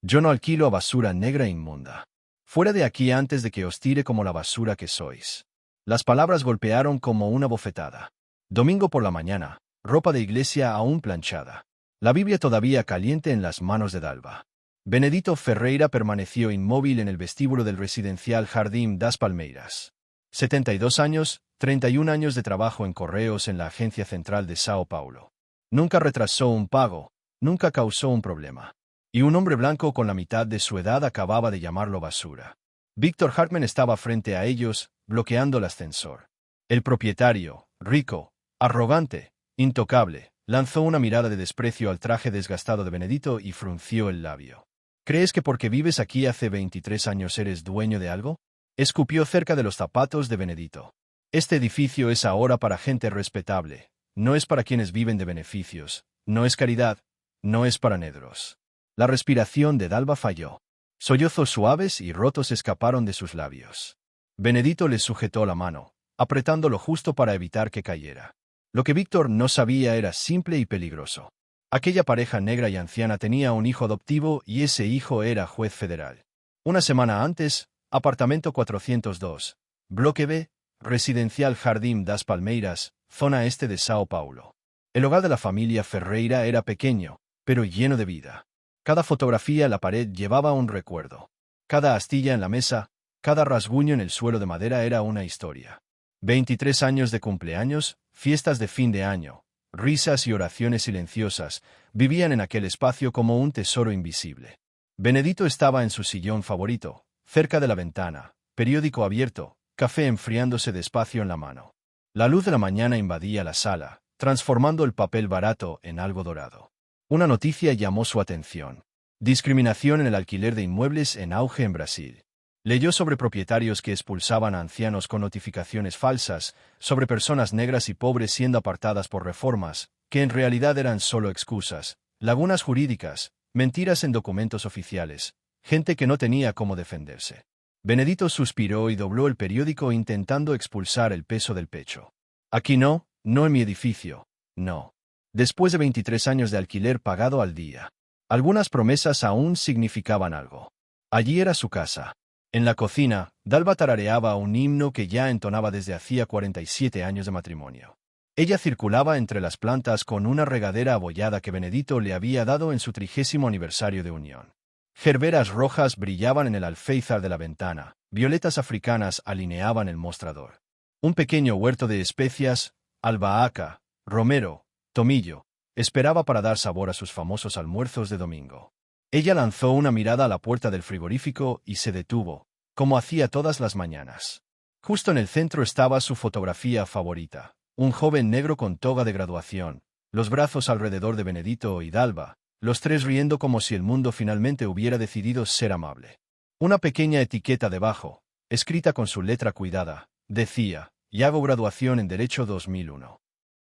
Yo no alquilo a basura negra e inmunda. Fuera de aquí antes de que os tire como la basura que sois. Las palabras golpearon como una bofetada. Domingo por la mañana, ropa de iglesia aún planchada. La Biblia todavía caliente en las manos de Dalva. Benedito Ferreira permaneció inmóvil en el vestíbulo del residencial Jardim das Palmeiras. 72 años, 31 años de trabajo en correos en la agencia central de Sao Paulo. Nunca retrasó un pago, nunca causó un problema. Y un hombre blanco con la mitad de su edad acababa de llamarlo basura. Víctor Hartmann estaba frente a ellos, bloqueando el ascensor. El propietario, rico, arrogante, intocable, lanzó una mirada de desprecio al traje desgastado de Benedito y frunció el labio. ¿Crees que porque vives aquí hace 23 años eres dueño de algo? Escupió cerca de los zapatos de Benedito. Este edificio es ahora para gente respetable, no es para quienes viven de beneficios, no es caridad, no es para negros. La respiración de Dalva falló. Sollozos suaves y rotos escaparon de sus labios. Benedito le sujetó la mano, apretando lo justo para evitar que cayera. Lo que Víctor no sabía era simple y peligroso. Aquella pareja negra y anciana tenía un hijo adoptivo y ese hijo era juez federal. Una semana antes, apartamento 402, bloque B, residencial Jardim das Palmeiras, zona este de Sao Paulo. El hogar de la familia Ferreira era pequeño, pero lleno de vida. Cada fotografía en la pared llevaba un recuerdo. Cada astilla en la mesa, cada rasguño en el suelo de madera era una historia. 23 años de cumpleaños, fiestas de fin de año, risas y oraciones silenciosas, vivían en aquel espacio como un tesoro invisible. Benedito estaba en su sillón favorito, cerca de la ventana, periódico abierto, café enfriándose despacio en la mano. La luz de la mañana invadía la sala, transformando el papel barato en algo dorado. Una noticia llamó su atención. Discriminación en el alquiler de inmuebles en auge en Brasil. Leyó sobre propietarios que expulsaban a ancianos con notificaciones falsas, sobre personas negras y pobres siendo apartadas por reformas, que en realidad eran solo excusas, lagunas jurídicas, mentiras en documentos oficiales, gente que no tenía cómo defenderse. Benedito suspiró y dobló el periódico intentando expulsar el peso del pecho. Aquí no, no en mi edificio, no. Después de 23 años de alquiler pagado al día. Algunas promesas aún significaban algo. Allí era su casa. En la cocina, Dalva tarareaba un himno que ya entonaba desde hacía 47 años de matrimonio. Ella circulaba entre las plantas con una regadera abollada que Benedito le había dado en su 30º aniversario de unión. Gerberas rojas brillaban en el alféizar de la ventana, violetas africanas alineaban el mostrador. Un pequeño huerto de especias, albahaca, romero, tomillo, esperaba para dar sabor a sus famosos almuerzos de domingo. Ella lanzó una mirada a la puerta del frigorífico y se detuvo, como hacía todas las mañanas. Justo en el centro estaba su fotografía favorita, un joven negro con toga de graduación, los brazos alrededor de Benedito y Dalva, los tres riendo como si el mundo finalmente hubiera decidido ser amable. Una pequeña etiqueta debajo, escrita con su letra cuidada, decía, Yago graduación en Derecho 2001.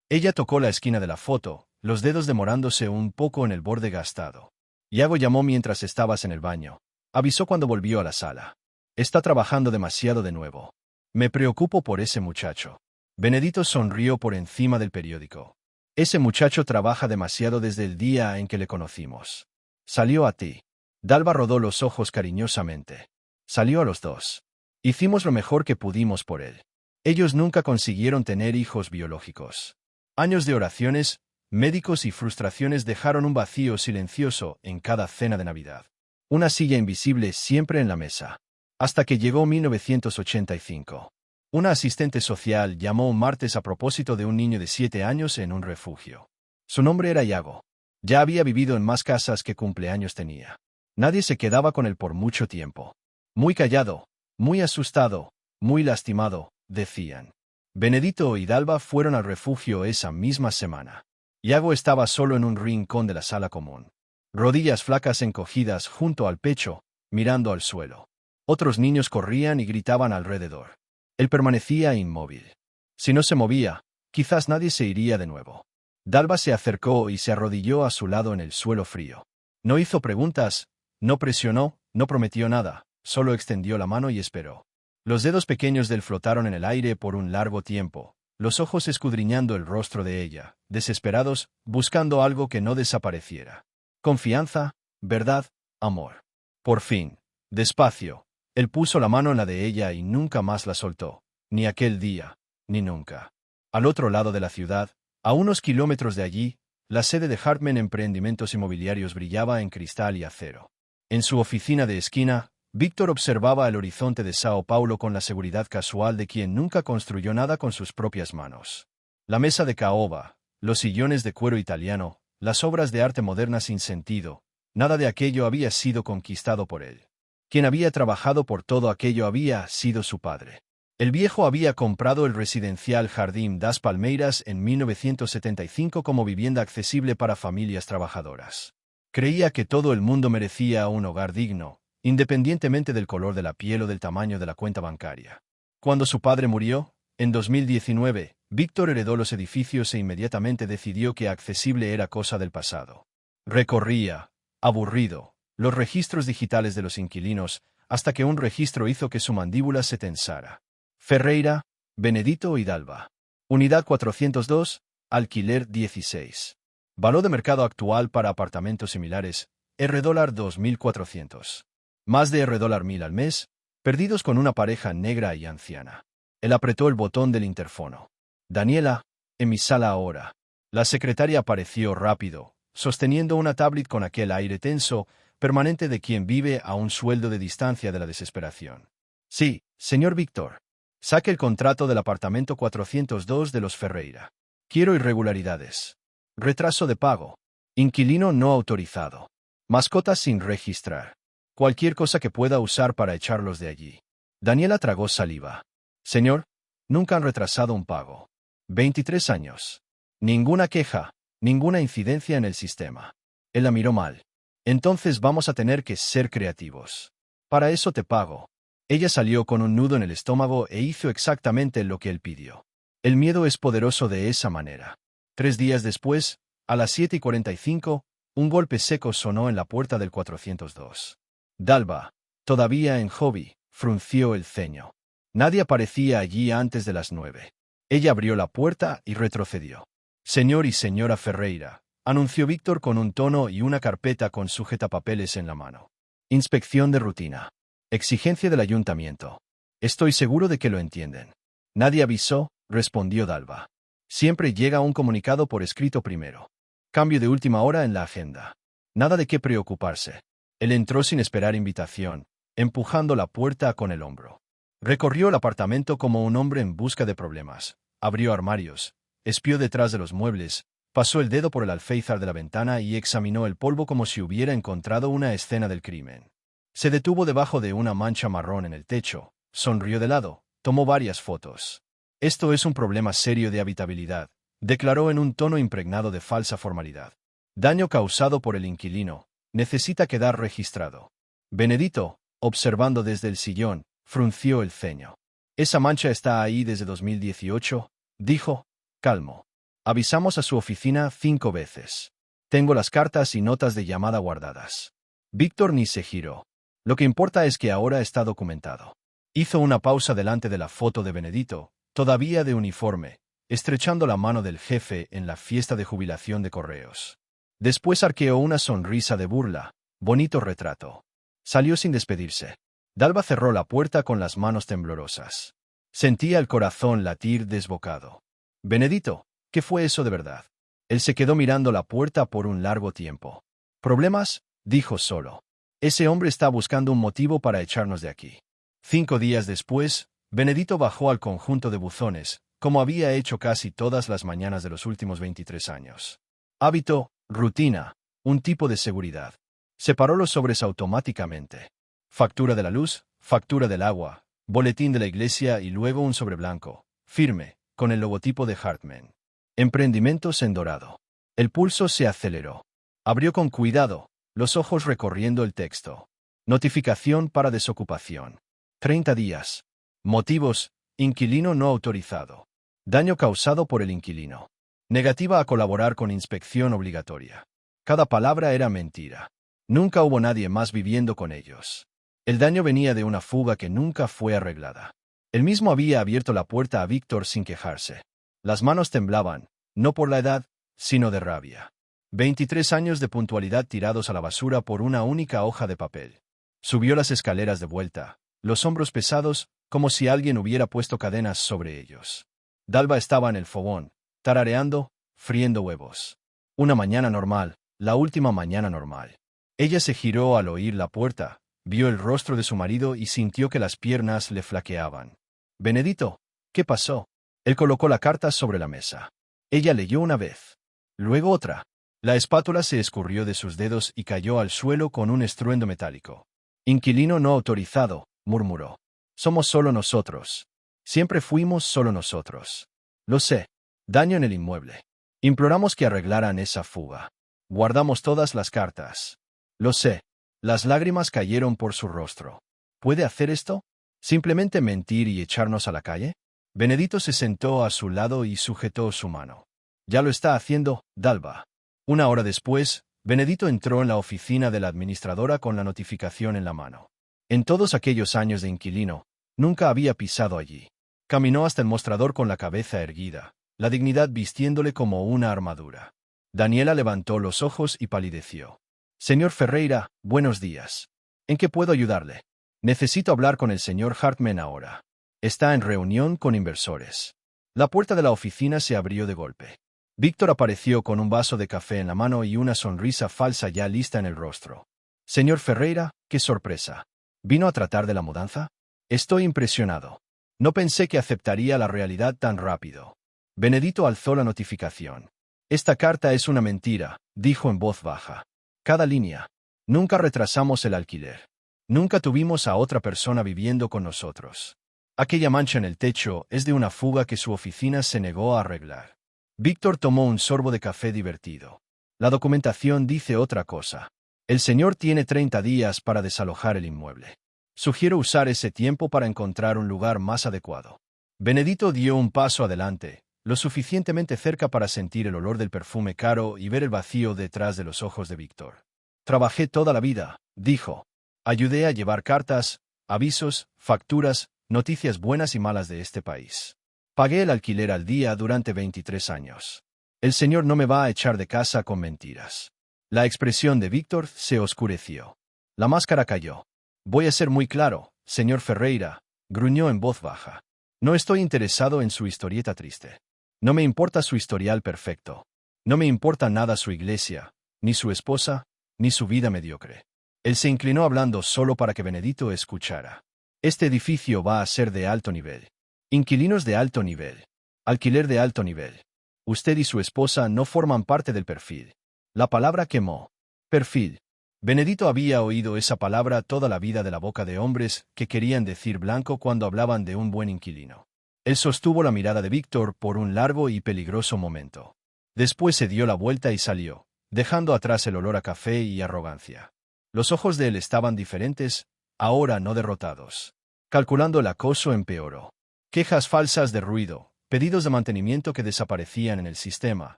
Ella tocó la esquina de la foto, los dedos demorándose un poco en el borde gastado. Yago llamó mientras estabas en el baño. Avisó cuando volvió a la sala. Está trabajando demasiado de nuevo. Me preocupo por ese muchacho. Benedito sonrió por encima del periódico. Ese muchacho trabaja demasiado desde el día en que le conocimos. Salió a ti. Dalva rodó los ojos cariñosamente. Salió a los dos. Hicimos lo mejor que pudimos por él. Ellos nunca consiguieron tener hijos biológicos. Años de oraciones, médicos y frustraciones dejaron un vacío silencioso en cada cena de Navidad. Una silla invisible siempre en la mesa. Hasta que llegó 1985. Una asistente social llamó un martes a propósito de un niño de 7 años en un refugio. Su nombre era Yago. Ya había vivido en más casas que cumpleaños tenía. Nadie se quedaba con él por mucho tiempo. Muy callado, muy asustado, muy lastimado, decían. Benedito y Dalva fueron al refugio esa misma semana. Yago estaba solo en un rincón de la sala común. Rodillas flacas encogidas junto al pecho, mirando al suelo. Otros niños corrían y gritaban alrededor. Él permanecía inmóvil. Si no se movía, quizás nadie se iría de nuevo. Dalva se acercó y se arrodilló a su lado en el suelo frío. No hizo preguntas, no presionó, no prometió nada, solo extendió la mano y esperó. Los dedos pequeños de él flotaron en el aire por un largo tiempo, los ojos escudriñando el rostro de ella, desesperados, buscando algo que no desapareciera. Confianza, verdad, amor. Por fin, despacio, él puso la mano en la de ella y nunca más la soltó, ni aquel día, ni nunca. Al otro lado de la ciudad, a unos kilómetros de allí, la sede de Hartman Emprendimientos Inmobiliarios brillaba en cristal y acero. En su oficina de esquina, Víctor observaba el horizonte de Sao Paulo con la seguridad casual de quien nunca construyó nada con sus propias manos. La mesa de caoba, los sillones de cuero italiano, las obras de arte moderna sin sentido, nada de aquello había sido conquistado por él. Quien había trabajado por todo aquello había sido su padre. El viejo había comprado el residencial Jardín das Palmeiras en 1975 como vivienda accesible para familias trabajadoras. Creía que todo el mundo merecía un hogar digno, independientemente del color de la piel o del tamaño de la cuenta bancaria. Cuando su padre murió, en 2019, Víctor heredó los edificios e inmediatamente decidió que accesible era cosa del pasado. Recorría, aburrido, los registros digitales de los inquilinos, hasta que un registro hizo que su mandíbula se tensara. Ferreira, Benedito y Dalva. Unidad 402, alquiler 16. Valor de mercado actual para apartamentos similares, $2.400. Más de $1.000 al mes, perdidos con una pareja negra y anciana. Él apretó el botón del interfono. Daniela, en mi sala ahora. La secretaria apareció rápido, sosteniendo una tablet con aquel aire tenso, permanente de quien vive a un sueldo de distancia de la desesperación. Sí, señor Víctor. Saque el contrato del apartamento 402 de los Ferreira. Quiero irregularidades. Retraso de pago. Inquilino no autorizado. Mascotas sin registrar. Cualquier cosa que pueda usar para echarlos de allí. Daniela tragó saliva. Señor, nunca han retrasado un pago. 23 años. Ninguna queja, ninguna incidencia en el sistema. Él la miró mal. Entonces vamos a tener que ser creativos. Para eso te pago. Ella salió con un nudo en el estómago e hizo exactamente lo que él pidió. El miedo es poderoso de esa manera. 3 días después, a las 7:45, un golpe seco sonó en la puerta del 402. Dalva, todavía en hobby, frunció el ceño. Nadie aparecía allí antes de las 9. Ella abrió la puerta y retrocedió. Señor y señora Ferreira, anunció Víctor con un tono y una carpeta con sujetapapeles en la mano. Inspección de rutina. Exigencia del ayuntamiento. Estoy seguro de que lo entienden. Nadie avisó, respondió Dalva. Siempre llega un comunicado por escrito primero. Cambio de última hora en la agenda. Nada de qué preocuparse. Él entró sin esperar invitación, empujando la puerta con el hombro. Recorrió el apartamento como un hombre en busca de problemas. Abrió armarios, espió detrás de los muebles, pasó el dedo por el alféizar de la ventana y examinó el polvo como si hubiera encontrado una escena del crimen. Se detuvo debajo de una mancha marrón en el techo, sonrió de lado, tomó varias fotos. Esto es un problema serio de habitabilidad, declaró en un tono impregnado de falsa formalidad. Daño causado por el inquilino, necesita quedar registrado. Benedito, observando desde el sillón, frunció el ceño. Esa mancha está ahí desde 2018, dijo, calmo. Avisamos a su oficina 5 veces. Tengo las cartas y notas de llamada guardadas. Víctor ni se giró. Lo que importa es que ahora está documentado. Hizo una pausa delante de la foto de Benedito, todavía de uniforme, estrechando la mano del jefe en la fiesta de jubilación de correos. Después arqueó una sonrisa de burla. Bonito retrato. Salió sin despedirse. Dalva cerró la puerta con las manos temblorosas. Sentía el corazón latir desbocado. Benedito, ¿qué fue eso de verdad? Él se quedó mirando la puerta por un largo tiempo. ¿Problemas? Dijo solo. Ese hombre está buscando un motivo para echarnos de aquí. 5 días después, Benedito bajó al conjunto de buzones, como había hecho casi todas las mañanas de los últimos 23 años. Hábito, rutina, un tipo de seguridad. Separó los sobres automáticamente. Factura de la luz, factura del agua, boletín de la iglesia y luego un sobre blanco, firme, con el logotipo de Hartman. Emprendimientos en dorado. El pulso se aceleró. Abrió con cuidado, los ojos recorriendo el texto. Notificación para desocupación. 30 días. Motivos, inquilino no autorizado. Daño causado por el inquilino. Negativa a colaborar con inspección obligatoria. Cada palabra era mentira. Nunca hubo nadie más viviendo con ellos. El daño venía de una fuga que nunca fue arreglada. Él mismo había abierto la puerta a Víctor sin quejarse. Las manos temblaban, no por la edad, sino de rabia. 23 años de puntualidad tirados a la basura por una única hoja de papel. Subió las escaleras de vuelta, los hombros pesados, como si alguien hubiera puesto cadenas sobre ellos. Dalva estaba en el fogón, tarareando, friendo huevos. Una mañana normal, la última mañana normal. Ella se giró al oír la puerta, vio el rostro de su marido y sintió que las piernas le flaqueaban. «Benedito, ¿qué pasó?» Él colocó la carta sobre la mesa. Ella leyó una vez. Luego otra. La espátula se escurrió de sus dedos y cayó al suelo con un estruendo metálico. «Inquilino no autorizado», murmuró. «Somos solo nosotros. Siempre fuimos solo nosotros. Lo sé. Daño en el inmueble. Imploramos que arreglaran esa fuga. Guardamos todas las cartas. Lo sé». Las lágrimas cayeron por su rostro. ¿Puede hacer esto? ¿Simplemente mentir y echarnos a la calle? Benedito se sentó a su lado y sujetó su mano. «Ya lo está haciendo, Dalva». Una hora después, Benedito entró en la oficina de la administradora con la notificación en la mano. En todos aquellos años de inquilino, nunca había pisado allí. Caminó hasta el mostrador con la cabeza erguida, la dignidad vistiéndole como una armadura. Daniela levantó los ojos y palideció. «Señor Ferreira, buenos días. ¿En qué puedo ayudarle? Necesito hablar con el señor Hartman ahora. Está en reunión con inversores». La puerta de la oficina se abrió de golpe. Víctor apareció con un vaso de café en la mano y una sonrisa falsa ya lista en el rostro. «Señor Ferreira, qué sorpresa. ¿Vino a tratar de la mudanza? Estoy impresionado. No pensé que aceptaría la realidad tan rápido». Benedito alzó la notificación. «Esta carta es una mentira», dijo en voz baja. «Cada línea. Nunca retrasamos el alquiler. Nunca tuvimos a otra persona viviendo con nosotros. Aquella mancha en el techo es de una fuga que su oficina se negó a arreglar». Víctor tomó un sorbo de café divertido. «La documentación dice otra cosa. El señor tiene 30 días para desalojar el inmueble. Sugiero usar ese tiempo para encontrar un lugar más adecuado». Benedito dio un paso adelante, lo suficientemente cerca para sentir el olor del perfume caro y ver el vacío detrás de los ojos de Víctor. «Trabajé toda la vida», dijo. «Ayudé a llevar cartas, avisos, facturas, noticias buenas y malas de este país. Pagué el alquiler al día durante 23 años. El señor no me va a echar de casa con mentiras». La expresión de Víctor se oscureció. La máscara cayó. «Voy a ser muy claro, señor Ferreira», gruñó en voz baja. «No estoy interesado en su historieta triste. No me importa su historial perfecto. No me importa nada su iglesia, ni su esposa, ni su vida mediocre». Él se inclinó hablando solo para que Benedito escuchara. «Este edificio va a ser de alto nivel. Inquilinos de alto nivel. Alquiler de alto nivel. Usted y su esposa no forman parte del perfil». La palabra quemó. Perfil. Benedito había oído esa palabra toda la vida de la boca de hombres que querían decir blanco cuando hablaban de un buen inquilino. Él sostuvo la mirada de Víctor por un largo y peligroso momento. Después se dio la vuelta y salió, dejando atrás el olor a café y arrogancia. Los ojos de él estaban diferentes, ahora no derrotados. Calculando el acoso empeoró. Quejas falsas de ruido, pedidos de mantenimiento que desaparecían en el sistema,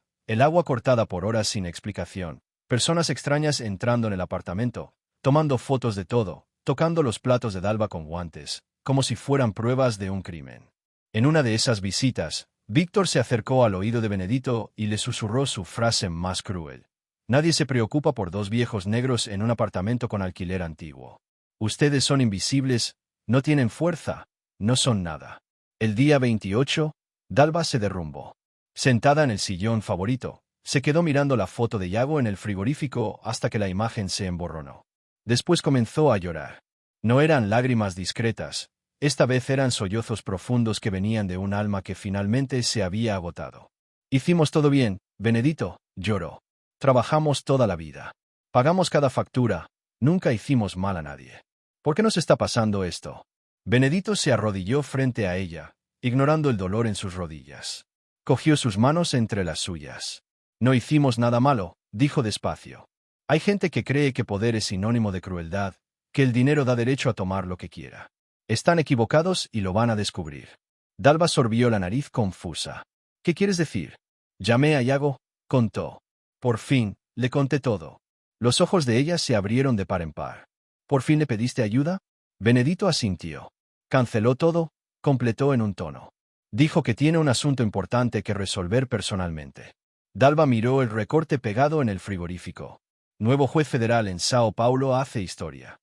el agua cortada por horas sin explicación, personas extrañas entrando en el apartamento, tomando fotos de todo, tocando los platos de Dalva con guantes, como si fueran pruebas de un crimen. En una de esas visitas, Víctor se acercó al oído de Benedito y le susurró su frase más cruel. «Nadie se preocupa por dos viejos negros en un apartamento con alquiler antiguo. Ustedes son invisibles, no tienen fuerza, no son nada». El día 28, Dalva se derrumbó. Sentada en el sillón favorito, se quedó mirando la foto de Yago en el frigorífico hasta que la imagen se emborronó. Después comenzó a llorar. No eran lágrimas discretas, esta vez eran sollozos profundos que venían de un alma que finalmente se había agotado. «Hicimos todo bien, Benedito», lloró. «Trabajamos toda la vida. Pagamos cada factura, nunca hicimos mal a nadie. ¿Por qué nos está pasando esto?» Benedito se arrodilló frente a ella, ignorando el dolor en sus rodillas. Cogió sus manos entre las suyas. «No hicimos nada malo», dijo despacio. «Hay gente que cree que poder es sinónimo de crueldad, que el dinero da derecho a tomar lo que quiera. Están equivocados y lo van a descubrir». Dalva sorbió la nariz confusa. «¿Qué quieres decir?» «Llamé a Yago», contó. «Por fin, le conté todo». Los ojos de ella se abrieron de par en par. «¿Por fin le pediste ayuda?» Benedito asintió. «Canceló todo», completó en un tono. «Dijo que tiene un asunto importante que resolver personalmente». Dalva miró el recorte pegado en el frigorífico. «Nuevo juez federal en Sao Paulo hace historia».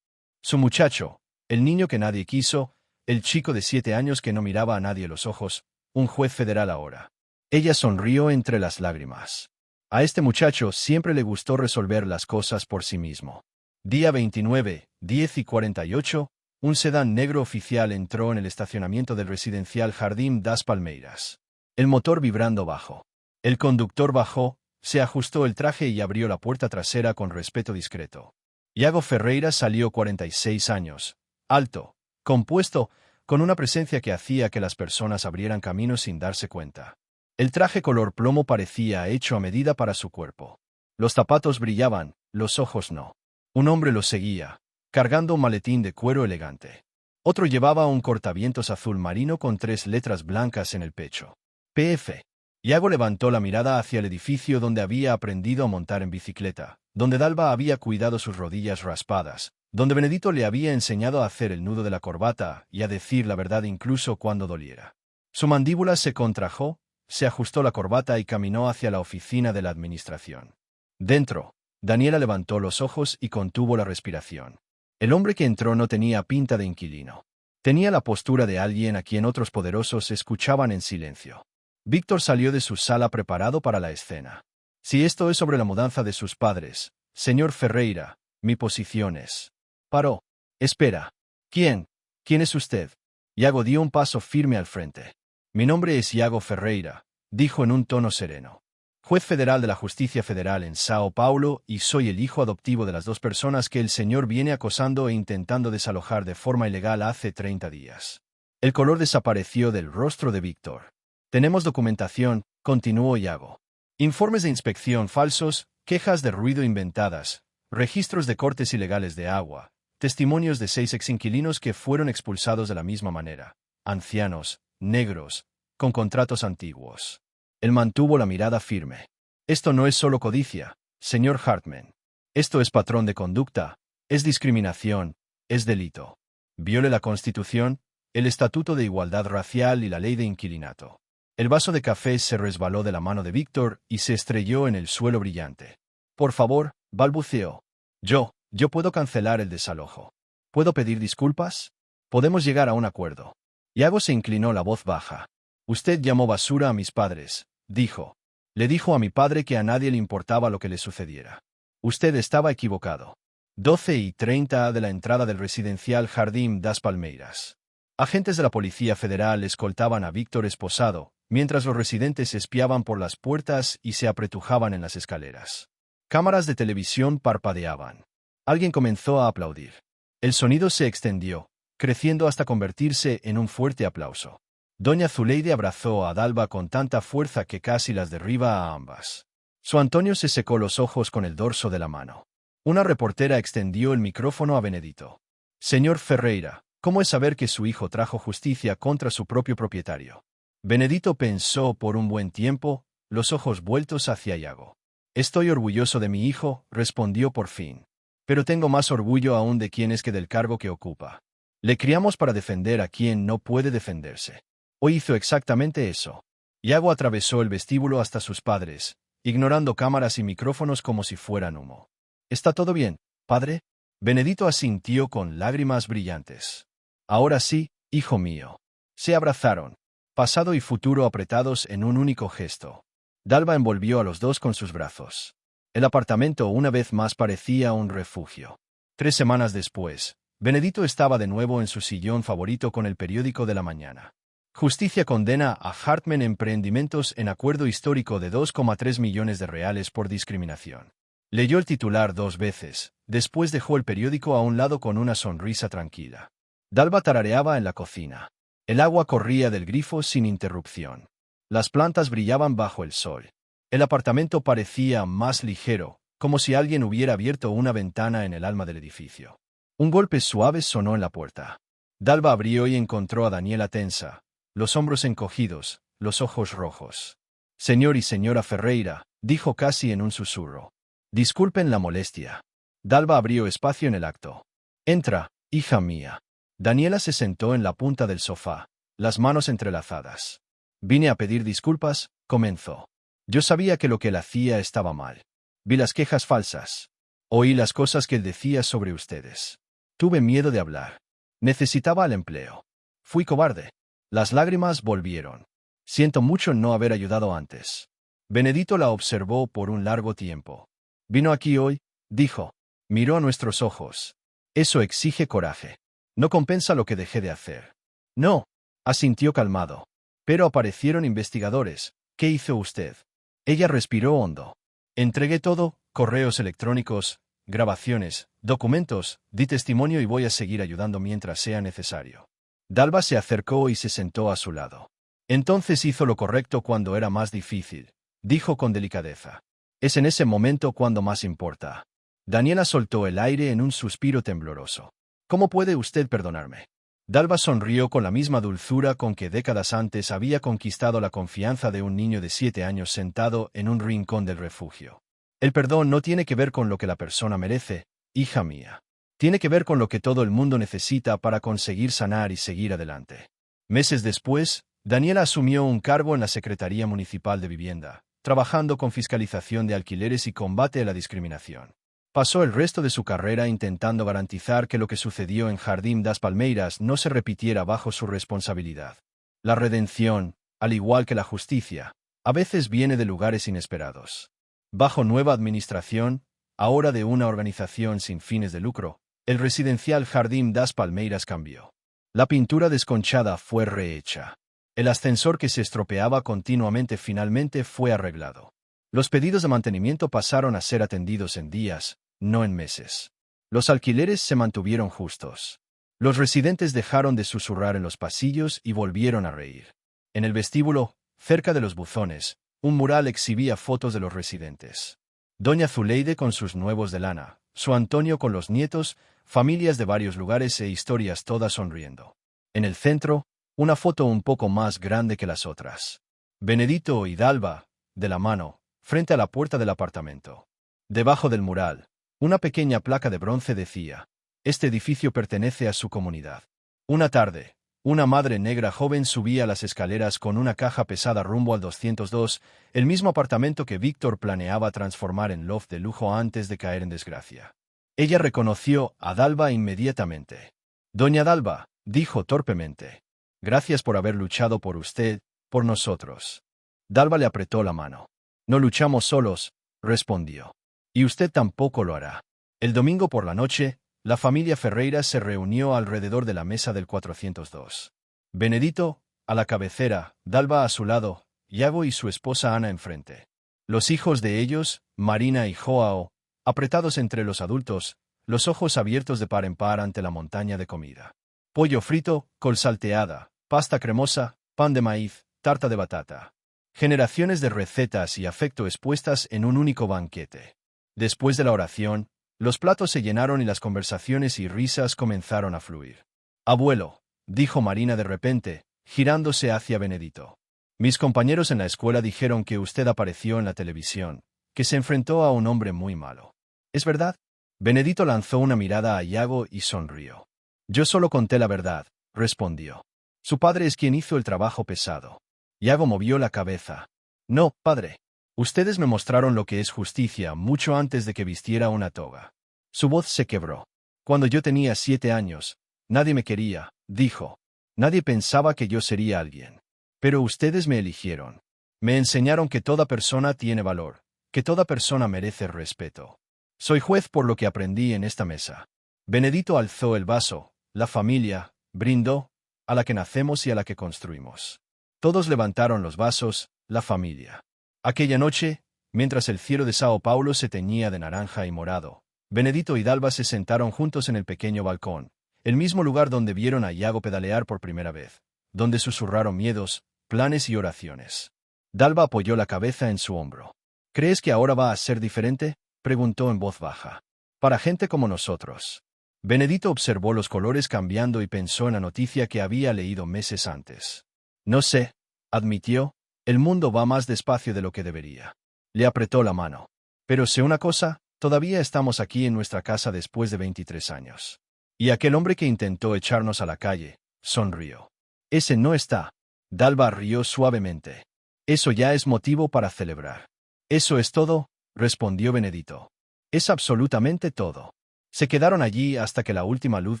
Su muchacho, el niño que nadie quiso, el chico de 7 años que no miraba a nadie los ojos, un juez federal ahora. Ella sonrió entre las lágrimas. A este muchacho siempre le gustó resolver las cosas por sí mismo. Día 29, 10:48, un sedán negro oficial entró en el estacionamiento del residencial Jardín das Palmeiras. El motor vibrando bajo. El conductor bajó, se ajustó el traje y abrió la puerta trasera con respeto discreto. Iago Ferreira salió 46 años, alto, compuesto, con una presencia que hacía que las personas abrieran camino sin darse cuenta. El traje color plomo parecía hecho a medida para su cuerpo. Los zapatos brillaban, los ojos no. Un hombre lo seguía, cargando un maletín de cuero elegante. Otro llevaba un cortavientos azul marino con 3 letras blancas en el pecho. PF. Iago levantó la mirada hacia el edificio donde había aprendido a montar en bicicleta, donde Dalva había cuidado sus rodillas raspadas, donde Benedito le había enseñado a hacer el nudo de la corbata y a decir la verdad incluso cuando doliera. Su mandíbula se contrajo, se ajustó la corbata y caminó hacia la oficina de la administración. Dentro, Daniela levantó los ojos y contuvo la respiración. El hombre que entró no tenía pinta de inquilino. Tenía la postura de alguien a quien otros poderosos escuchaban en silencio. Víctor salió de su sala preparado para la escena. Si esto es sobre la mudanza de sus padres, señor Ferreira, mi posición es. Paró. Espera. ¿Quién? ¿Quién es usted? Iago dio un paso firme al frente. Mi nombre es Iago Ferreira, dijo en un tono sereno. Juez federal de la Justicia Federal en Sao Paulo y soy el hijo adoptivo de las 2 personas que el señor viene acosando e intentando desalojar de forma ilegal hace 30 días. El color desapareció del rostro de Víctor. Tenemos documentación, continuó Iago. Informes de inspección falsos, quejas de ruido inventadas, registros de cortes ilegales de agua, testimonios de 6 exinquilinos que fueron expulsados de la misma manera, ancianos, negros, con contratos antiguos. Él mantuvo la mirada firme. Esto no es solo codicia, señor Hartman. Esto es patrón de conducta, es discriminación, es delito. Viole la Constitución, el Estatuto de Igualdad Racial y la Ley de Inquilinato. El vaso de café se resbaló de la mano de Víctor y se estrelló en el suelo brillante. Por favor, balbuceó. Yo puedo cancelar el desalojo. ¿Puedo pedir disculpas? Podemos llegar a un acuerdo. Iago se inclinó la voz baja. Usted llamó basura a mis padres, dijo. Le dijo a mi padre que a nadie le importaba lo que le sucediera. Usted estaba equivocado. 12:30 de la entrada del residencial Jardín das Palmeiras. Agentes de la Policía Federal escoltaban a Víctor esposado, mientras los residentes espiaban por las puertas y se apretujaban en las escaleras. Cámaras de televisión parpadeaban. Alguien comenzó a aplaudir. El sonido se extendió, creciendo hasta convertirse en un fuerte aplauso. Doña Zuleide abrazó a Dalva con tanta fuerza que casi las derriba a ambas. Su Antonio se secó los ojos con el dorso de la mano. Una reportera extendió el micrófono a Benedito. Señor Ferreira, ¿cómo es saber que su hijo trajo justicia contra su propio propietario? Benedito pensó por un buen tiempo, los ojos vueltos hacia Iago. Estoy orgulloso de mi hijo, respondió por fin. Pero tengo más orgullo aún de quién es que del cargo que ocupa. Le criamos para defender a quien no puede defenderse. Hoy hizo exactamente eso. Iago atravesó el vestíbulo hasta sus padres, ignorando cámaras y micrófonos como si fueran humo. ¿Está todo bien, padre? Benedito asintió con lágrimas brillantes. Ahora sí, hijo mío. Se abrazaron, pasado y futuro apretados en un único gesto. Dalva envolvió a los dos con sus brazos. El apartamento una vez más parecía un refugio. 3 semanas después, Benedito estaba de nuevo en su sillón favorito con el periódico de la mañana. Justicia condena a Hartman Emprendimientos en acuerdo histórico de 2,3 millones de reales por discriminación. Leyó el titular 2 veces, después dejó el periódico a un lado con una sonrisa tranquila. Dalva tarareaba en la cocina. El agua corría del grifo sin interrupción. Las plantas brillaban bajo el sol. El apartamento parecía más ligero, como si alguien hubiera abierto una ventana en el alma del edificio. Un golpe suave sonó en la puerta. Dalva abrió y encontró a Daniela tensa, los hombros encogidos, los ojos rojos. Señor y señora Ferreira, dijo casi en un susurro. Disculpen la molestia. Dalva abrió espacio en el acto. Entra, hija mía. Daniela se sentó en la punta del sofá, las manos entrelazadas. Vine a pedir disculpas, comenzó. Yo sabía que lo que él hacía estaba mal. Vi las quejas falsas. Oí las cosas que él decía sobre ustedes. Tuve miedo de hablar. Necesitaba el empleo. Fui cobarde. Las lágrimas volvieron. Siento mucho no haber ayudado antes. Benedito la observó por un largo tiempo. Vino aquí hoy, dijo. Miró a nuestros ojos. Eso exige coraje. No compensa lo que dejé de hacer. No, asintió calmado. Pero aparecieron investigadores. ¿Qué hizo usted? Ella respiró hondo. Entregué todo, correos electrónicos, grabaciones, documentos, di testimonio y voy a seguir ayudando mientras sea necesario. Dalva se acercó y se sentó a su lado. Entonces hizo lo correcto cuando era más difícil, dijo con delicadeza. Es en ese momento cuando más importa. Daniela soltó el aire en un suspiro tembloroso. ¿Cómo puede usted perdonarme? Dalva sonrió con la misma dulzura con que décadas antes había conquistado la confianza de un niño de 7 años sentado en un rincón del refugio. El perdón no tiene que ver con lo que la persona merece, hija mía. Tiene que ver con lo que todo el mundo necesita para conseguir sanar y seguir adelante. Meses después, Daniela asumió un cargo en la Secretaría Municipal de Vivienda, trabajando con fiscalización de alquileres y combate a la discriminación. Pasó el resto de su carrera intentando garantizar que lo que sucedió en Jardín das Palmeiras no se repitiera bajo su responsabilidad. La redención, al igual que la justicia, a veces viene de lugares inesperados. Bajo nueva administración, ahora de una organización sin fines de lucro, el residencial Jardín das Palmeiras cambió. La pintura desconchada fue rehecha. El ascensor que se estropeaba continuamente finalmente fue arreglado. Los pedidos de mantenimiento pasaron a ser atendidos en días, no en meses. Los alquileres se mantuvieron justos. Los residentes dejaron de susurrar en los pasillos y volvieron a reír. En el vestíbulo, cerca de los buzones, un mural exhibía fotos de los residentes. Doña Zuleide con sus nuevos de lana, su Antonio con los nietos, familias de varios lugares e historias todas sonriendo. En el centro, una foto un poco más grande que las otras. Benedito y Dalva, de la mano, frente a la puerta del apartamento. Debajo del mural, una pequeña placa de bronce decía: este edificio pertenece a su comunidad. Una tarde, una madre negra joven subía las escaleras con una caja pesada rumbo al 202, el mismo apartamento que Víctor planeaba transformar en loft de lujo antes de caer en desgracia. Ella reconoció a Dalva inmediatamente. Doña Dalva, dijo torpemente. Gracias por haber luchado por usted, por nosotros. Dalva le apretó la mano. No luchamos solos, respondió. Y usted tampoco lo hará. El domingo por la noche, la familia Ferreira se reunió alrededor de la mesa del 402. Benedito, a la cabecera, Dalva a su lado, Iago y su esposa Ana enfrente. Los hijos de ellos, Marina y Joao, apretados entre los adultos, los ojos abiertos de par en par ante la montaña de comida. Pollo frito, col salteada, pasta cremosa, pan de maíz, tarta de batata. Generaciones de recetas y afecto expuestas en un único banquete. Después de la oración, los platos se llenaron y las conversaciones y risas comenzaron a fluir. Abuelo, dijo Marina de repente, girándose hacia Benedito. Mis compañeros en la escuela dijeron que usted apareció en la televisión, que se enfrentó a un hombre muy malo. ¿Es verdad? Benedito lanzó una mirada a Iago y sonrió. Yo solo conté la verdad, respondió. Su padre es quien hizo el trabajo pesado. Iago movió la cabeza. No, padre. Ustedes me mostraron lo que es justicia mucho antes de que vistiera una toga. Su voz se quebró. Cuando yo tenía 7 años, nadie me quería, dijo. Nadie pensaba que yo sería alguien. Pero ustedes me eligieron. Me enseñaron que toda persona tiene valor, que toda persona merece respeto. Soy juez por lo que aprendí en esta mesa. Benedito alzó el vaso, la familia, brindó, a la que nacemos y a la que construimos. Todos levantaron los vasos, la familia. Aquella noche, mientras el cielo de Sao Paulo se teñía de naranja y morado, Benedito y Dalva se sentaron juntos en el pequeño balcón, el mismo lugar donde vieron a Iago pedalear por primera vez, donde susurraron miedos, planes y oraciones. Dalva apoyó la cabeza en su hombro. ¿Crees que ahora va a ser diferente?, preguntó en voz baja. Para gente como nosotros. Benedito observó los colores cambiando y pensó en la noticia que había leído meses antes. No sé, admitió. El mundo va más despacio de lo que debería. Le apretó la mano. Pero sé una cosa, todavía estamos aquí en nuestra casa después de 23 años. Y aquel hombre que intentó echarnos a la calle, sonrió. Ese no está. Dalva rió suavemente. Eso ya es motivo para celebrar. Eso es todo, respondió Benedito. Es absolutamente todo. Se quedaron allí hasta que la última luz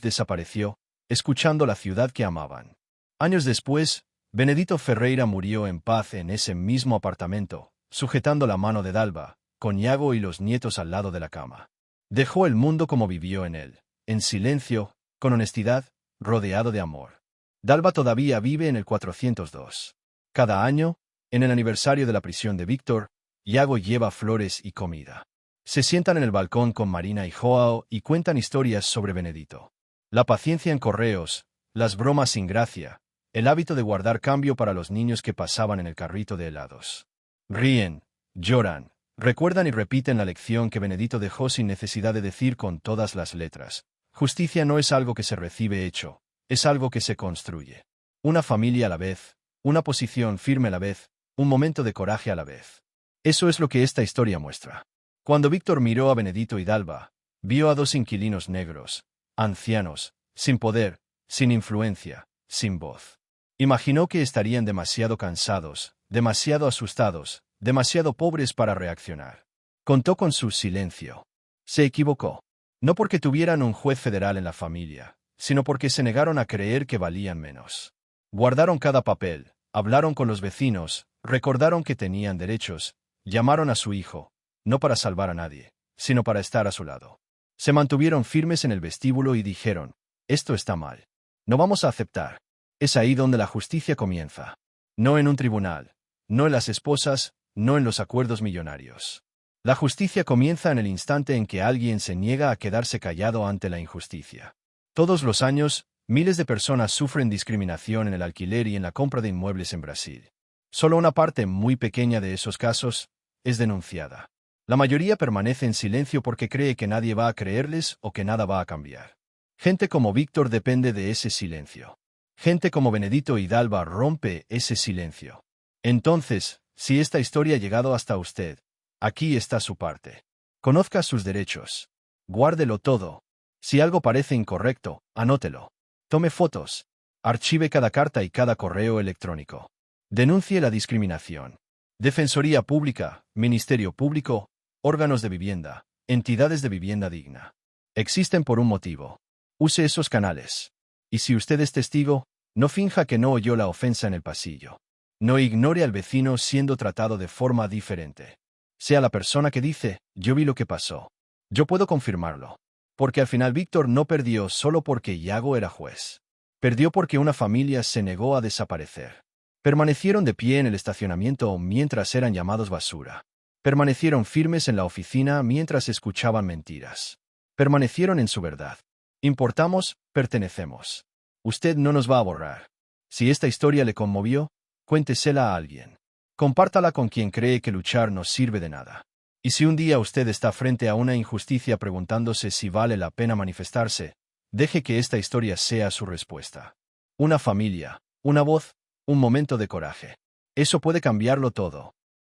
desapareció, escuchando la ciudad que amaban. Años después, Benedito Ferreira murió en paz en ese mismo apartamento, sujetando la mano de Dalva, con Iago y los nietos al lado de la cama. Dejó el mundo como vivió en él, en silencio, con honestidad, rodeado de amor. Dalva todavía vive en el 402. Cada año, en el aniversario de la prisión de Víctor, Iago lleva flores y comida. Se sientan en el balcón con Marina y Joao y cuentan historias sobre Benedito. La paciencia en correos, las bromas sin gracia, el hábito de guardar cambio para los niños que pasaban en el carrito de helados. Ríen, lloran, recuerdan y repiten la lección que Benedito dejó sin necesidad de decir con todas las letras. Justicia no es algo que se recibe hecho, es algo que se construye. Una familia a la vez, una posición firme a la vez, un momento de coraje a la vez. Eso es lo que esta historia muestra. Cuando Víctor miró a Benedito y Dalva, vio a dos inquilinos negros, ancianos, sin poder, sin influencia, sin voz. Imaginó que estarían demasiado cansados, demasiado asustados, demasiado pobres para reaccionar. Contó con su silencio. Se equivocó. No porque tuvieran un juez federal en la familia, sino porque se negaron a creer que valían menos. Guardaron cada papel, hablaron con los vecinos, recordaron que tenían derechos, llamaron a su hijo, no para salvar a nadie, sino para estar a su lado. Se mantuvieron firmes en el vestíbulo y dijeron, esto está mal. No vamos a aceptar. Es ahí donde la justicia comienza. No en un tribunal, no en las esposas, no en los acuerdos millonarios. La justicia comienza en el instante en que alguien se niega a quedarse callado ante la injusticia. Todos los años, miles de personas sufren discriminación en el alquiler y en la compra de inmuebles en Brasil. Solo una parte muy pequeña de esos casos es denunciada. La mayoría permanece en silencio porque cree que nadie va a creerles o que nada va a cambiar. Gente como Víctor depende de ese silencio. Gente como Benedito y Dalva rompe ese silencio. Entonces, si esta historia ha llegado hasta usted, aquí está su parte. Conozca sus derechos. Guárdelo todo. Si algo parece incorrecto, anótelo. Tome fotos. Archive cada carta y cada correo electrónico. Denuncie la discriminación. Defensoría Pública, Ministerio Público, órganos de vivienda, entidades de vivienda digna. Existen por un motivo. Use esos canales. Y si usted es testigo, no finja que no oyó la ofensa en el pasillo. No ignore al vecino siendo tratado de forma diferente. Sea la persona que dice, yo vi lo que pasó. Yo puedo confirmarlo. Porque al final Víctor no perdió solo porque Iago era juez. Perdió porque una familia se negó a desaparecer. Permanecieron de pie en el estacionamiento mientras eran llamados basura. Permanecieron firmes en la oficina mientras escuchaban mentiras. Permanecieron en su verdad. Importamos, pertenecemos. Usted no nos va a borrar. Si esta historia le conmovió, cuéntesela a alguien. Compártala con quien cree que luchar no sirve de nada. Y si un día usted está frente a una injusticia preguntándose si vale la pena manifestarse, deje que esta historia sea su respuesta. Una familia, una voz, un momento de coraje. Eso puede cambiarlo todo.